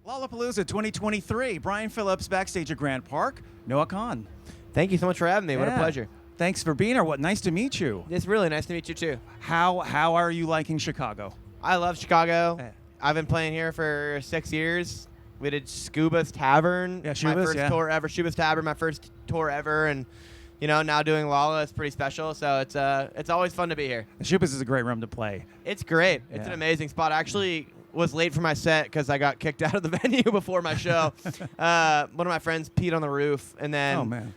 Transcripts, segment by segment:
Lollapalooza 2023. Brian Phillips backstage at Grant Park. Noah Kahan. Thank you so much for having me. What a pleasure. Thanks for being here. Nice to meet you. It's really nice to meet you too. How are you liking Chicago? I love Chicago. Yeah. I've been playing here for 6 years. We did Scuba's Tavern, Yeah, my Scuba's, first yeah. tour ever. Scuba's Tavern, my first tour ever, and now doing Lolla is pretty special. So it's always fun to be here. The Schupas is a great room to play. It's great. It's an amazing spot. I actually was late for my set because I got kicked out of the venue before my show. One of my friends peed on the roof, and then Oh, man.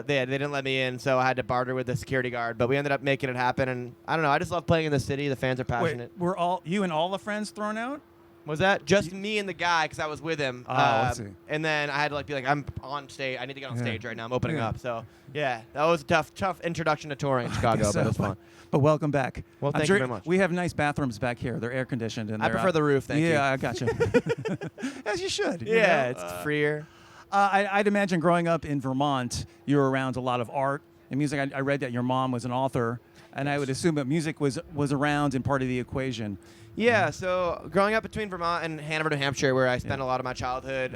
they didn't let me in, so I had to barter with the security guard. But we ended up making it happen, and I don't know. I just love playing in the city. The fans are passionate. Wait, were you and all the friends thrown out? Was that just me and the guy because I was with him? Oh, I see. And then I had to be like, I'm on stage. I need to get on Yeah. stage right now. I'm opening Yeah. up. So yeah, that was a tough introduction to touring in Chicago, Guess but it was so. fun. But welcome back. Well, I'm thank sure you very much. We have nice bathrooms back here. They're air conditioned. And I they're, prefer the roof. Thank you. Yeah, I got you. As you should. you Yeah, know? it's freer. I'd imagine growing up in Vermont, you were around a lot of art and music. I read that your mom was an author, and I would assume that music was around and part of the equation. Yeah, so growing up between Vermont and Hanover, New Hampshire, where I spent a lot of my childhood,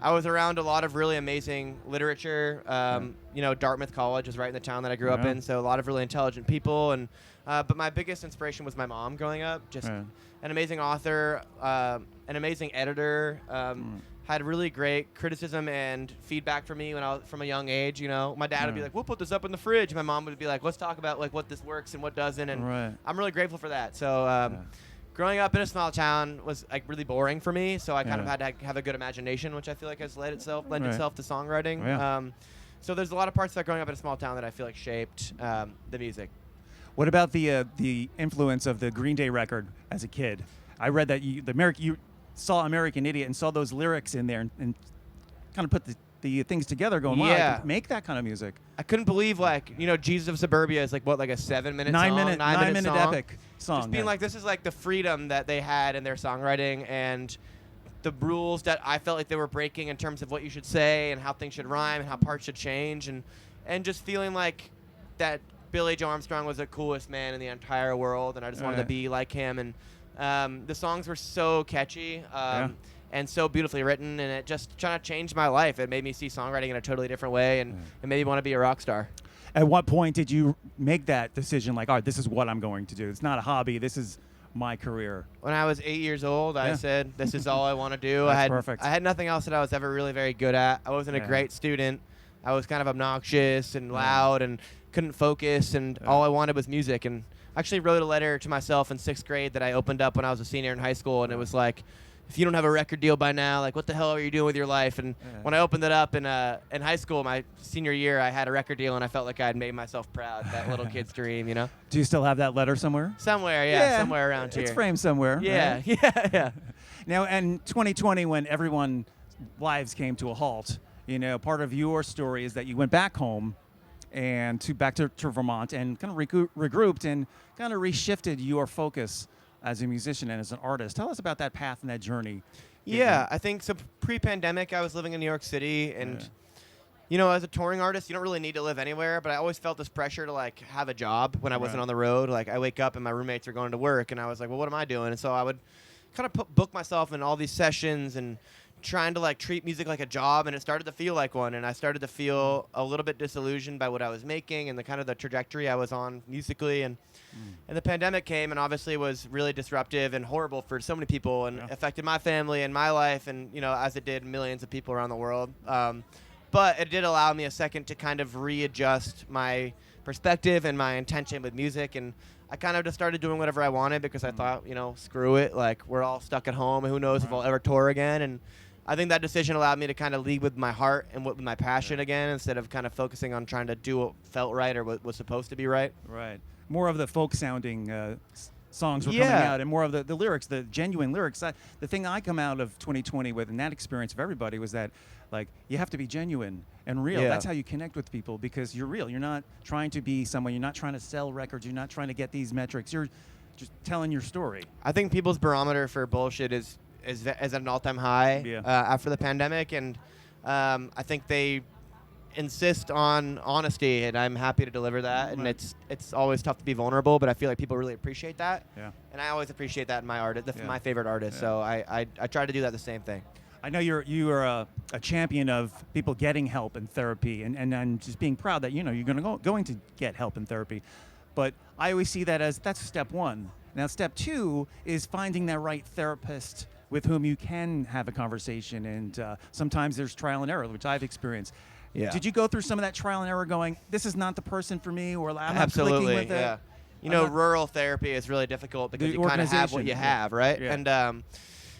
I was around a lot of really amazing literature. Dartmouth College is right in the town that I grew up in, so a lot of really intelligent people. And but my biggest inspiration was my mom growing up. Just an amazing author, an amazing editor. Had really great criticism and feedback for me when I was from a young age. My dad would be like, "We'll put this up in the fridge." My mom would be like, "Let's talk about what this works and what doesn't." And I'm really grateful for that. So growing up in a small town was really boring for me. So I kind of had to have a good imagination, which I feel like has lent itself to songwriting. Yeah. So there's a lot of parts about growing up in a small town that I feel like shaped the music. What about the influence of the Green Day record as a kid? I read that you saw American Idiot and saw those lyrics in there and kind of put the things together going, wow, I can make that kind of music. I couldn't believe Jesus of Suburbia is like a 7-minute nine song, minute song. epic song. Just being this is the freedom that they had in their songwriting and the rules that I felt like they were breaking in terms of what you should say and how things should rhyme and how parts should change and just feeling like that Billy Joe Armstrong was the coolest man in the entire world and I just wanted to be like him and the songs were so catchy and so beautifully written, and it just kind of changed my life. It made me see songwriting in a totally different way, and it made me want to be a rock star. At what point did you make that decision, all right, this is what I'm going to do? It's not a hobby. This is my career. When I was 8 years old, I said, this is all I want to do. That's perfect. I had nothing else that I was ever really very good at. I wasn't a great student. I was kind of obnoxious and loud and couldn't focus, and all I wanted was music. And I actually wrote a letter to myself in 6th grade that I opened up when I was a senior in high school, and it was like, if you don't have a record deal by now, what the hell are you doing with your life? And when I opened it up in high school, my senior year, I had a record deal, and I felt like I had made myself proud, that little kid's dream, Do you still have that letter somewhere? Somewhere, somewhere around here. It's framed somewhere. Yeah, right? yeah. Now, in 2020, when everyone's lives came to a halt, part of your story is that you went back home and back to Vermont and kind of regrouped and kind of reshifted your focus as a musician and as an artist. Tell us about that path and that journey. Yeah, I think so. Pre-pandemic, I was living in New York City, and as a touring artist, you don't really need to live anywhere. But I always felt this pressure to have a job when I wasn't on the road. I wake up and my roommates are going to work, and I was like, well, what am I doing? And so I would kind of book myself in all these sessions and trying to treat music like a job, and it started to feel like one. And I started to feel a little bit disillusioned by what I was making and the kind of the trajectory I was on musically. And the pandemic came, and obviously was really disruptive and horrible for so many people, and affected my family and my life, and as it did millions of people around the world. But it did allow me a second to kind of readjust my perspective and my intention with music, and I kind of just started doing whatever I wanted because I thought, screw it, we're all stuck at home, and who knows if I'll ever tour again. And I think that decision allowed me to kind of lead with my heart and with my passion again, instead of kind of focusing on trying to do what felt right or what was supposed to be right. Right. More of the folk-sounding songs were coming out, and more of the lyrics, the genuine lyrics. The thing I come out of 2020 with, and that experience of everybody, was that you have to be genuine and real. That's how you connect with people, because you're real. You're not trying to be someone. You're not trying to sell records. You're not trying to get these metrics. You're just telling your story. I think people's barometer for bullshit is at an all-time high after the pandemic, and I think they insist on honesty, and I'm happy to deliver that. And Right. it's always tough to be vulnerable, but I feel like people really appreciate that. Yeah. And I always appreciate that in my art, Yeah. my favorite artist. Yeah. So I try to do that the same thing. I know you are a champion of people getting help in therapy, and just being proud that you're going to get help in therapy. But I always see that as that's step one. Now step two is finding that right therapist with whom you can have a conversation, and sometimes there's trial and error, which I've experienced. Yeah. Did you go through some of that trial and error, going, this is not the person for me, or I'm not Absolutely, clicking with it? yeah. I'm not- Rural therapy is really difficult because The you kind of have what organization, you yeah. have, right? Yeah. And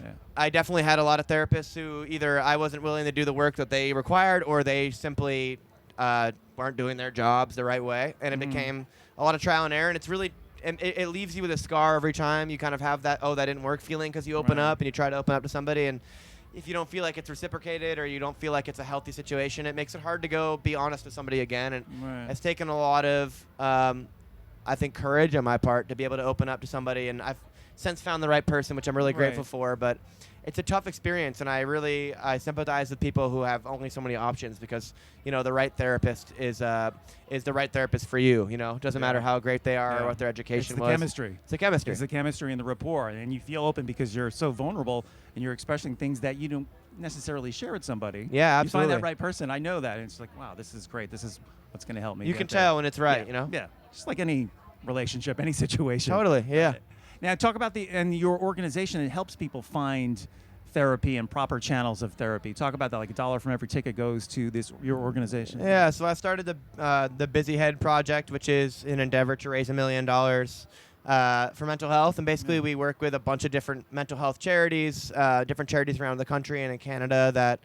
Yeah. I definitely had a lot of therapists who either I wasn't willing to do the work that they required, or they simply weren't doing their jobs the right way, and it became a lot of trial and error. And it's really, and it leaves you with a scar every time you kind of have that that didn't work feeling, because you open Right. up and you try to open up to somebody, and if you don't feel like it's reciprocated, or you don't feel like it's a healthy situation, it makes it hard to go be honest with somebody again. And Right. it's taken a lot of I think courage on my part to be able to open up to somebody, and I've since found the right person, which I'm really grateful Right. for. But it's a tough experience, and I sympathize with people who have only so many options, because the right therapist is the right therapist for you. It doesn't Yeah. matter how great they are Yeah. or what their education It's the was. chemistry. It's the chemistry. It's the chemistry and the rapport, and you feel open because you're so vulnerable and you're expressing things that you don't necessarily share with somebody. Yeah, You find absolutely. that right person. I know that, and it's like, wow, this is great. This is what's going to help me. You get can there. tell when it's right. Yeah. Yeah, just like any relationship, any situation. Totally. Yeah. Now, talk about your organization. It helps people find therapy and proper channels of therapy. Talk about that. Like $1 from every ticket goes to your organization. Yeah, so I started the Busy Head Project, which is an endeavor to raise $1 million for mental health. And basically, we work with a bunch of different mental health charities, different charities around the country and in Canada that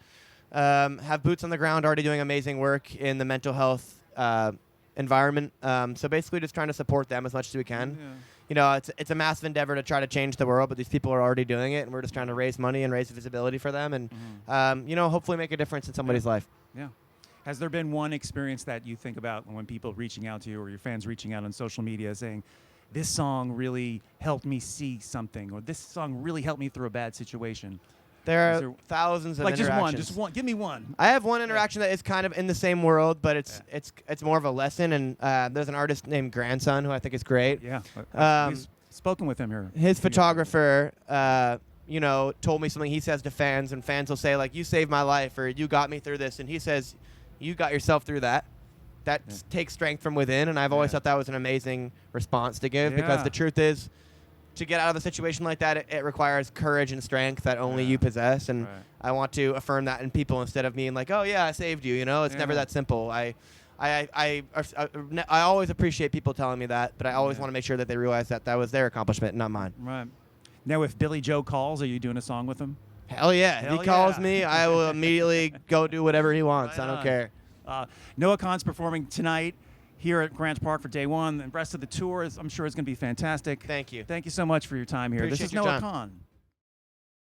have boots on the ground, already doing amazing work in the mental health environment. So basically, just trying to support them as much as we can. Yeah. It's a massive endeavor to try to change the world, but these people are already doing it, and we're just trying to raise money and raise visibility for them, and hopefully make a difference in somebody's life. Yeah. Has there been one experience that you think about when people reaching out to you, or your fans reaching out on social media saying, this song really helped me see something, or this song really helped me through a bad situation? There Is are there- thousands of Like interactions. just one. Give me one. I have one interaction that is kind of in the same world, but it's more of a lesson. And there's an artist named Grandson who I think is great. Yeah. Um, We've spoken with him here. His photographer, told me something he says to fans, and fans will say, like, you saved my life, or you got me through this. And he says, you got yourself through that. That takes strength from within. And I've always thought that was an amazing response to give, because Yeah. the truth is, to get out of a situation like that, it requires courage and strength that only you possess. And Right. I want to affirm that in people, instead of being like, oh, yeah, I saved you. It's never Yeah. that simple. I always appreciate people telling me that, but I always Yeah. want to make sure that they realize that was their accomplishment, not mine. Right. Now, if Billy Joe calls, are you doing a song with him? Hell yeah. Hell If he calls yeah. me, I will immediately go do whatever he wants. Right I don't on. care. Noah Kahan's performing tonight here at Grant Park for day one. The rest of the tour, I'm sure, is going to be fantastic. Thank you. Thank you so much for your time here. This Appreciate is your Noah time. Kahan.